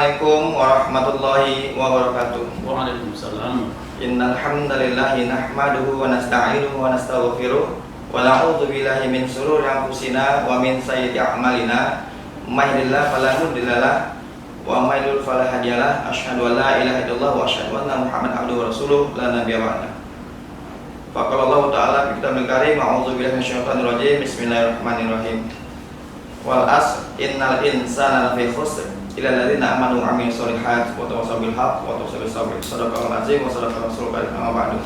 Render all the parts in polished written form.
Assalamualaikum warahmatullahi wabarakatuh. Waalaikumsalam. Innal hamdalillahi nahmaduhu wa nasta'inuhu wa nastaghfiruh wa na'udzu billahi min shururi anfusina wa min sayyiati a'malina. May yahdihillahu fala mudilla lahu wa may yudlil fala hadiya lahu. Asyhadu an la ilaha illallah wa asyhadu anna Muhammadan abduhu wa rasuluh la nabiyya ba'da. Faqala Allah Ta'ala fi kitabil karim, a'udzu billahi minasyaitonir rajim. Bismillahirrahmanirrahim. Wal asr innal insana lafi khusr illa alladziina aamanu wa 'amilus sholihaati wa tawassaw bil haqqi wa tawassaw bis sabr. Shadaqallahul 'azim wa shadaqa rasulul karim. Amma ba'du.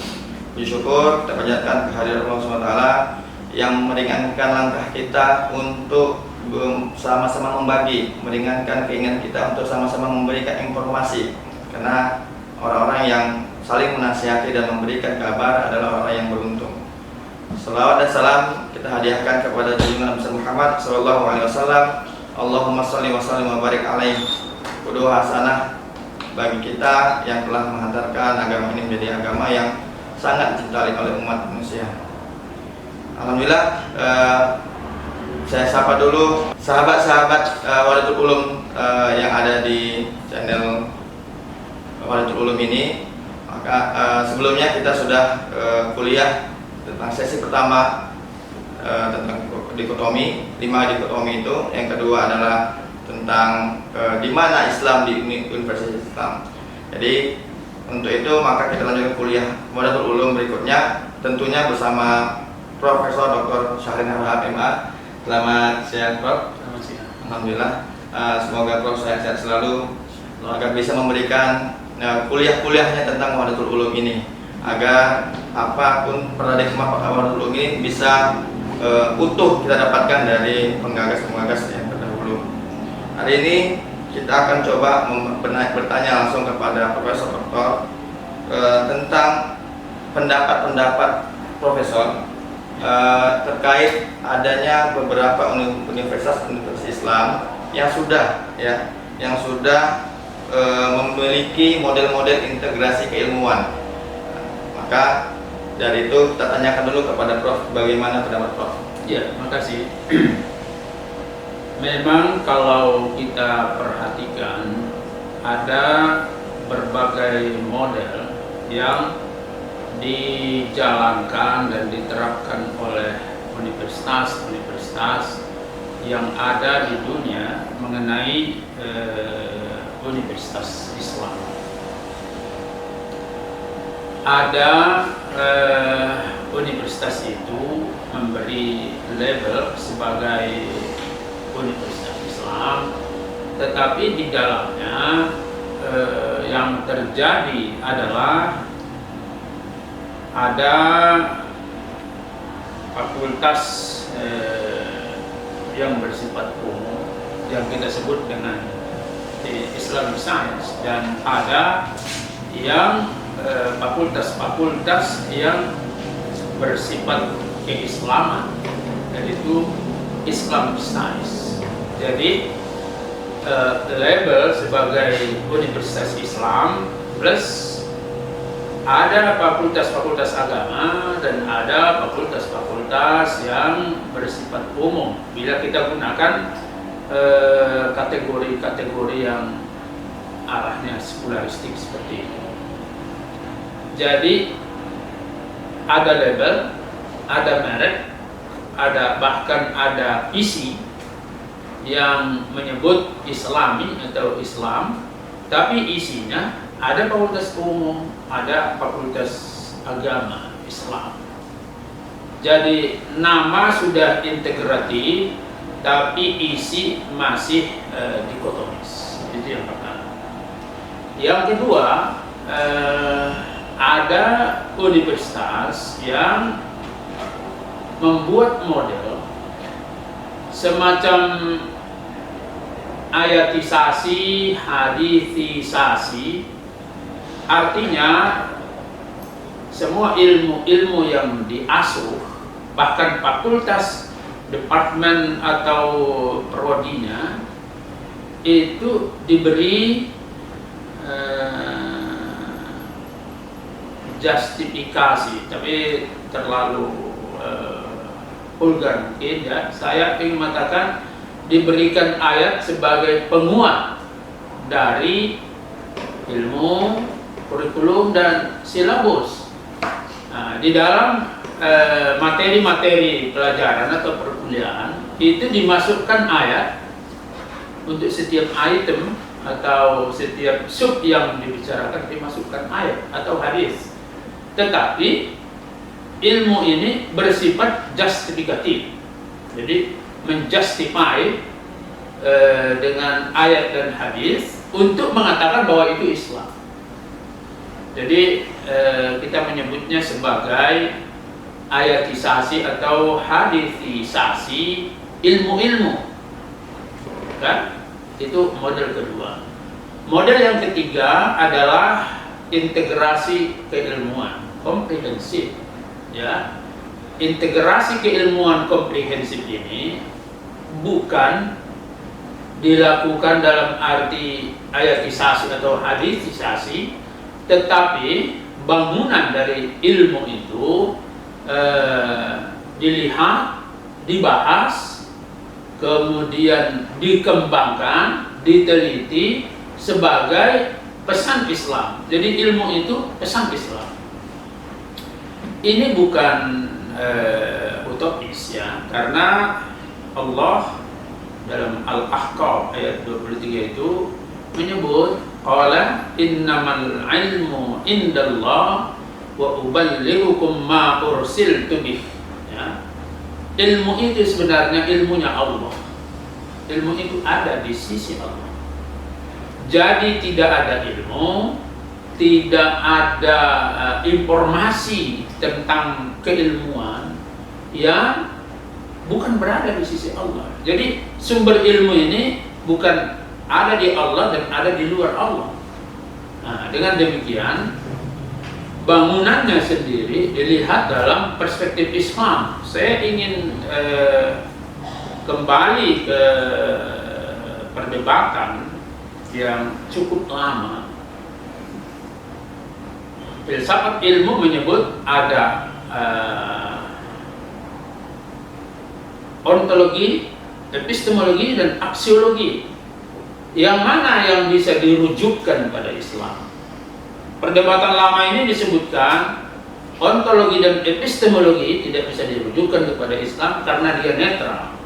Puji syukur kita panjatkan kehadiran Allah Subhanahu wa taala yang meringankan langkah kita untuk sama-sama membagi, meringankan keinginan kita untuk sama-sama memberikan informasi. Karena orang-orang yang saling menasihati dan memberikan kabar adalah orang yang beruntung. Salawat dan salam kita hadiahkan kepada junjungan Nabi Muhammad sallallahu alaihi wasallam. Allahumma shalli wa sallim wa barik alaihi. Qudwah hasanah bagi kita yang telah menghantarkan agama ini menjadi agama yang sangat dicintai oleh umat manusia. Alhamdulillah, saya sapa dulu sahabat-sahabat Wadatul Ulum yang ada di channel Wadatul Ulum ini. Maka sebelumnya kita sudah kuliah tentang sesi pertama tentang dikotomi, 5 dikotomi itu. Yang kedua adalah tentang di mana Islam di Universitas Islam. Jadi untuk itu maka kita lanjutkan kuliah Wadatul Ulum berikutnya, tentunya bersama Profesor Dr. Syahrin Harahap MA. Selamat siang Prof. Selamat siang. Alhamdulillah, semoga Prof sehat-sehat selalu agar bisa memberikan kuliah-kuliahnya tentang Wadatul Ulum ini, agar apapun paradigma Wadatul Ulum ini bisa utuh kita dapatkan dari penggagas-penggagas yang terdahulu. Hari ini kita akan coba bertanya langsung kepada Profesor Doktor tentang pendapat-pendapat Profesor terkait adanya beberapa universitas Islam yang sudah memiliki model-model integrasi keilmuan. Maka dari itu kita tanyakan dulu kepada Prof, bagaimana pendapat Prof? Ya, makasih. Memang kalau kita perhatikan ada berbagai model yang dijalankan dan diterapkan oleh universitas-universitas yang ada di dunia mengenai universitas Islam. Ada universitas itu memberi label sebagai universitas Islam, tetapi di dalamnya yang terjadi adalah ada fakultas yang bersifat umum yang kita sebut dengan Islamic Science, dan ada yang fakultas-fakultas yang bersifat keislaman, yaitu Islamic Studies. Jadi label sebagai Universitas Islam plus ada fakultas-fakultas agama dan ada fakultas-fakultas yang bersifat umum. Bila kita gunakan kategori-kategori yang arahnya sekularistik seperti itu. Jadi ada label, ada merek, bahkan ada isi yang menyebut Islami atau Islam, tapi isinya ada fakultas umum, ada fakultas agama Islam. Jadi nama sudah integratif, tapi isi masih dikotomis. Itu yang pertama. Yang kedua, ada universitas yang membuat model semacam ayatisasi, hadisisasi, artinya semua ilmu-ilmu yang diasuh, bahkan fakultas, departemen atau prodinya itu diberi justifikasi, tapi terlalu vulgar mungkin ya. Saya ingin mengatakan diberikan ayat sebagai penguat dari ilmu, kurikulum, dan silabus. Nah, di dalam materi-materi pelajaran atau perkuliahan itu dimasukkan ayat untuk setiap item atau setiap sub yang dibicarakan dimasukkan ayat atau hadis. Tetapi ilmu ini bersifat justifikatif, jadi menjustify dengan ayat dan hadis untuk mengatakan bahwa itu Islam. Jadi kita menyebutnya sebagai ayatisasi atau hadisisasi ilmu-ilmu, kan? Itu model kedua. Model yang ketiga adalah integrasi keilmuan, komprehensif. Ya, integrasi keilmuan komprehensif ini bukan dilakukan dalam arti ayatisasi atau hadisisasi, tetapi bangunan dari ilmu itu dilihat, dibahas, kemudian dikembangkan, diteliti sebagai pesan Islam. Jadi ilmu itu pesan Islam. Ini bukan utopis ya, karena Allah dalam Al-Ahqaf ayat 23 itu menyebut qala innamal ilmu indallah wa uballighukum ma ursiltu bih. Ya. Ilmu itu sebenarnya ilmunya Allah. Ilmu itu ada di sisi Allah. Jadi tidak ada ilmu, tidak ada informasi tentang keilmuan yang bukan berada di sisi Allah. Jadi sumber ilmu ini bukan ada di Allah dan ada di luar Allah. Nah, dengan demikian bangunannya sendiri dilihat dalam perspektif Islam. Saya ingin kembali ke perdebatan yang cukup lama. Filsafat ilmu menyebut ada ontologi, epistemologi, dan aksiologi. Yang mana yang bisa dirujukkan pada Islam? Perdebatan lama ini disebutkan ontologi dan epistemologi tidak bisa dirujukkan kepada Islam karena dia netral.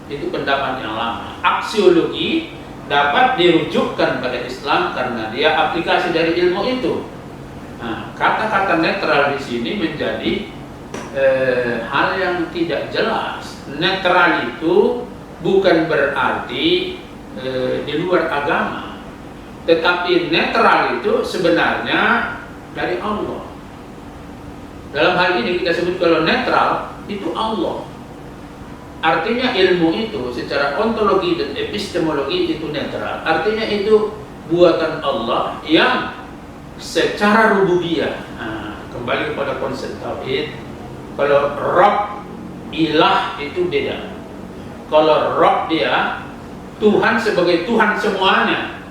Itu pendapat yang lama. Aksiologi dapat dirujukkan pada Islam karena dia aplikasi dari ilmu itu. Nah, kata-kata netral di sini menjadi hal yang tidak jelas. Netral itu bukan berarti di luar agama, tetapi netral itu sebenarnya dari Allah. Dalam hal ini kita sebut kalau netral itu Allah. Artinya ilmu itu secara ontologi dan epistemologi itu netral. Artinya itu buatan Allah yang secara rububiyah. Nah, kembali kepada konsep tauhid. Kalau Rabb, ilah itu beda. Kalau Rabb dia Tuhan sebagai Tuhan semuanya.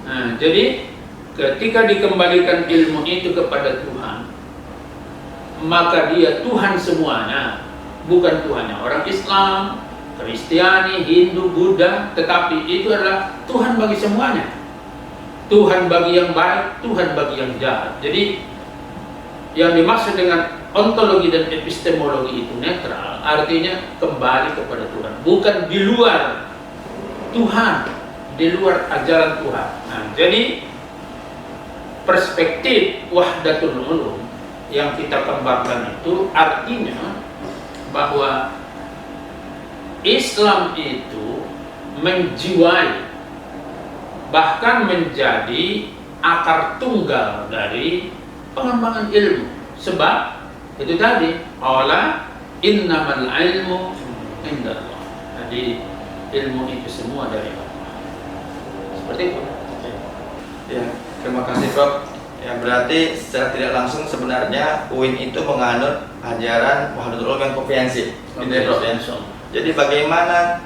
Nah, jadi ketika dikembalikan ilmu itu kepada Tuhan, maka dia Tuhan semuanya, bukan Tuhannya orang Islam, Kristiani, Hindu, Buddha, tetapi itu adalah Tuhan bagi semuanya. Tuhan bagi yang baik, Tuhan bagi yang jahat. Jadi yang dimaksud dengan ontologi dan epistemologi itu netral, artinya kembali kepada Tuhan, bukan di luar Tuhan, di luar ajaran Tuhan. Nah, jadi perspektif wahdatul ulum yang kita kembangkan itu artinya bahwa Islam itu menjiwai, bahkan menjadi akar tunggal dari pengembangan ilmu. Sebab itu tadi, Allah innamal ilmu indallah. Jadi ilmu itu semua dari Allah. Seperti itu. Ya, terima kasih Prof. Ya, berarti secara tidak langsung sebenarnya UIN itu menganut ajaran Wahdatul Ulum yang komprehensif. Jadi bagaimana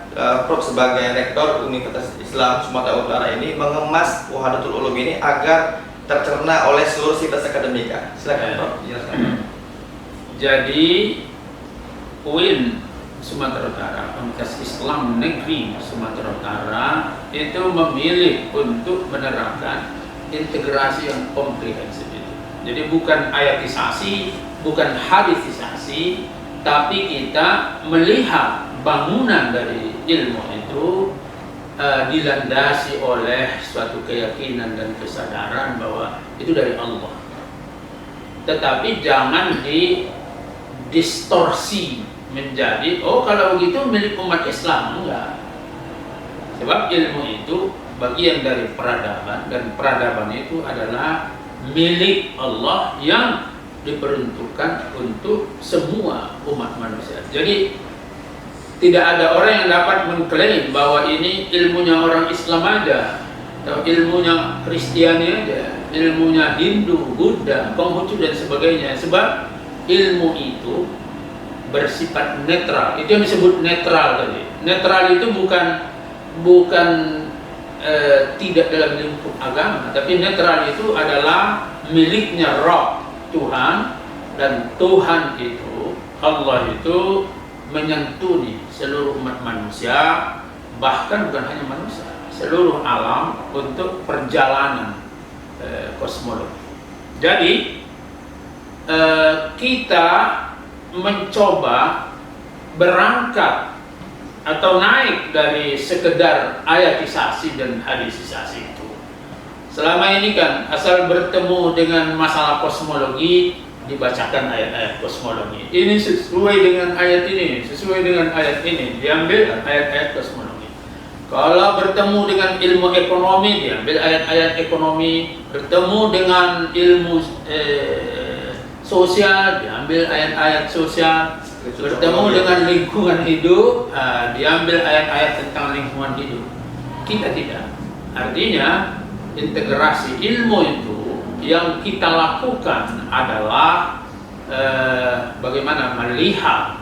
Prof sebagai rektor Universitas Islam Sumatera Utara ini mengemas Wahdatul Ulum ini agar tercerna oleh seluruh sivitas akademika? Silakan Prof, jelaskan. Jadi UIN Sumatera Utara, Universitas Islam Negeri Sumatera Utara itu memilih untuk menerapkan integrasi yang komprehensif itu. Jadi bukan ayatisasi, bukan hadisisasi, tapi kita melihat bangunan dari ilmu itu dilandasi oleh suatu keyakinan dan kesadaran bahwa itu dari Allah. Tetapi jangan didistorsi menjadi, oh kalau begitu milik umat Islam. Enggak. Sebab ilmu itu bagian dari peradaban, dan peradaban itu adalah milik Allah yang diperuntukkan untuk semua umat manusia. Jadi tidak ada orang yang dapat mengklaim bahwa ini ilmunya orang Islam aja, atau ilmunya Kristiani aja, ilmunya Hindu, Buddha, Konghucu dan sebagainya. Sebab ilmu itu bersifat netral. Itu yang disebut netral tadi. Netral itu bukan tidak dalam lingkup agama, tapi netral itu adalah miliknya Rabb, Tuhan, dan Tuhan itu, Allah itu menyantuni seluruh umat manusia, bahkan bukan hanya manusia, seluruh alam untuk perjalanan kosmologi. Jadi kita mencoba berangkat atau naik dari sekedar ayatisasi dan hadisisasi itu. Selama ini kan asal bertemu dengan masalah kosmologi dibacakan ayat-ayat kosmologi. Ini sesuai dengan ayat ini, sesuai dengan ayat ini, diambil ayat-ayat kosmologi. Kalau bertemu dengan ilmu ekonomi, diambil ayat-ayat ekonomi. Bertemu dengan ilmu sosial, diambil ayat-ayat sosial. Bertemu dengan lingkungan hidup, diambil ayat-ayat tentang lingkungan hidup. Kita tidak. Artinya integrasi ilmu itu yang kita lakukan adalah bagaimana melihat,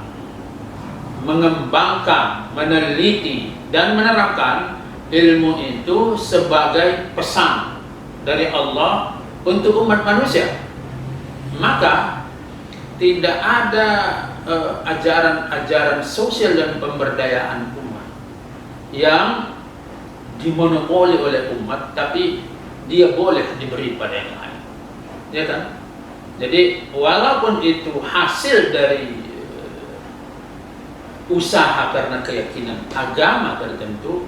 mengembangkan, meneliti, dan menerapkan ilmu itu sebagai pesan dari Allah untuk umat manusia. Maka tidak ada ajaran-ajaran sosial dan pemberdayaan umat yang dimonopoli oleh umat, tapi dia boleh diberi pada yang lain. Ya kan? Jadi walaupun itu hasil dari usaha karena keyakinan agama tertentu,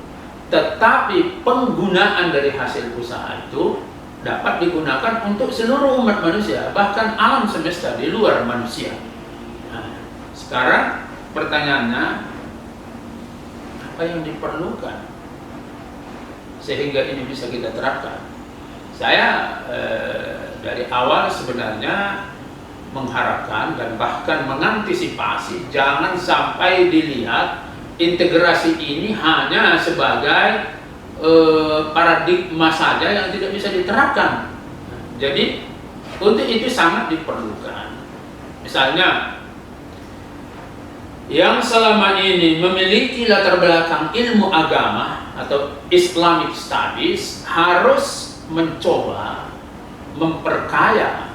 tetapi penggunaan dari hasil usaha itu dapat digunakan untuk seluruh umat manusia, bahkan alam semesta di luar manusia. Nah, sekarang pertanyaannya, apa yang diperlukan sehingga ini bisa kita terapkan? Saya dari awal sebenarnya mengharapkan dan bahkan mengantisipasi jangan sampai dilihat integrasi ini hanya sebagai paradigma saja yang tidak bisa diterapkan. Jadi untuk itu sangat diperlukan. Misalnya yang selama ini memiliki latar belakang ilmu agama atau Islamic Studies harus mencoba memperkaya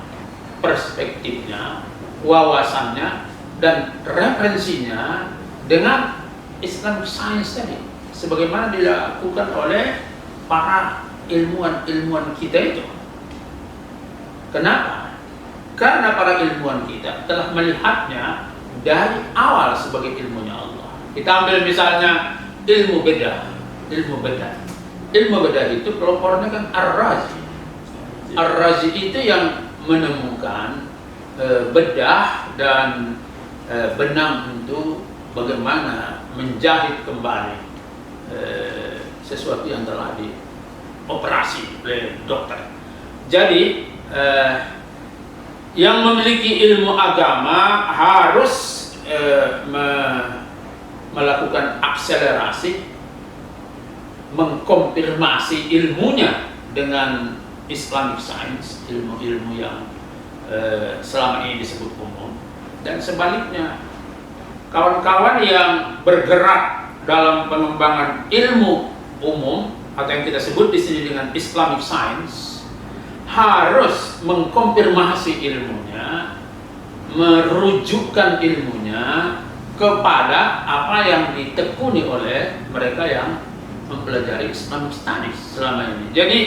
perspektifnya, wawasannya, dan referensinya dengan Islamic Science tadi, sebagaimana dilakukan oleh para ilmuwan-ilmuwan kita itu. Kenapa? Karena para ilmuwan kita telah melihatnya dari awal sebagai ilmunya Allah. Kita ambil misalnya ilmu bedah. Ilmu bedah itu pelopornya kan Ar-Razi. Ar-Razi itu yang menemukan bedah dan benang untuk bagaimana menjahit kembali sesuatu yang telah dioperasi oleh dokter. Jadi yang memiliki ilmu agama harus melakukan akselerasi, mengkonfirmasi ilmunya dengan Islamic Science, ilmu-ilmu yang selama ini disebut umum. Dan sebaliknya, kawan-kawan yang bergerak dalam pengembangan ilmu umum atau yang kita sebut di sini dengan Islamic Science harus mengkonfirmasi ilmunya, merujukkan ilmunya kepada apa yang ditekuni oleh mereka yang mempelajari Islamic Studies selama ini. Jadi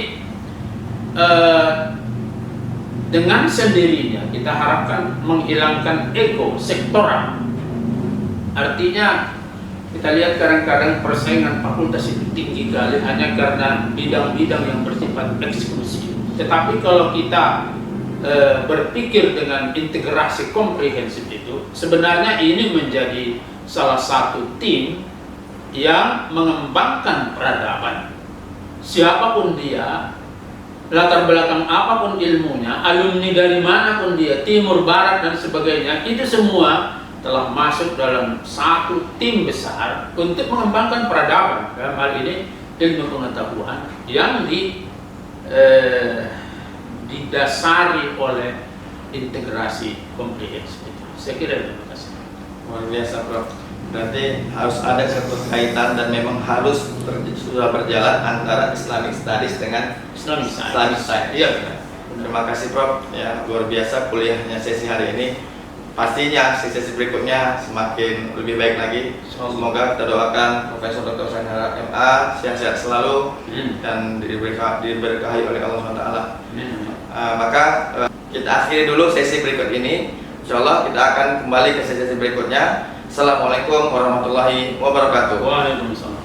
dengan sendirinya kita harapkan menghilangkan ego sektoral. Artinya kita lihat kadang-kadang persaingan fakultas itu tinggi kali hanya karena bidang-bidang yang bersifat eksklusif. Tetapi kalau kita berpikir dengan integrasi komprehensif itu, sebenarnya ini menjadi salah satu tim yang mengembangkan peradaban. Siapapun dia, latar belakang apapun ilmunya, alumni dari manapun dia, timur, barat dan sebagainya, itu semua telah masuk dalam satu tim besar untuk mengembangkan peradaban. Dalam hal ini ilmu pengetahuan yang didasari oleh integrasi komprehensif. Saya kira terima kasih. Luar biasa, Prof. Berarti harus ada keterkaitan dan memang harus sudah berjalan antara Islamic Studies dengan Islamic Science. Iya. Terima kasih, Prof. Ya, luar biasa kuliahnya sesi hari ini. Pastinya sesi berikutnya semakin lebih baik lagi. Semoga kita doakan Profesor Dr. Sainara MA sehat-sehat selalu dan diberkahi oleh Allah SWT. Maka kita akhiri dulu sesi berikut ini. Insyaallah kita akan kembali ke sesi berikutnya. Assalamualaikum warahmatullahi wabarakatuh. Waalaikumsalam.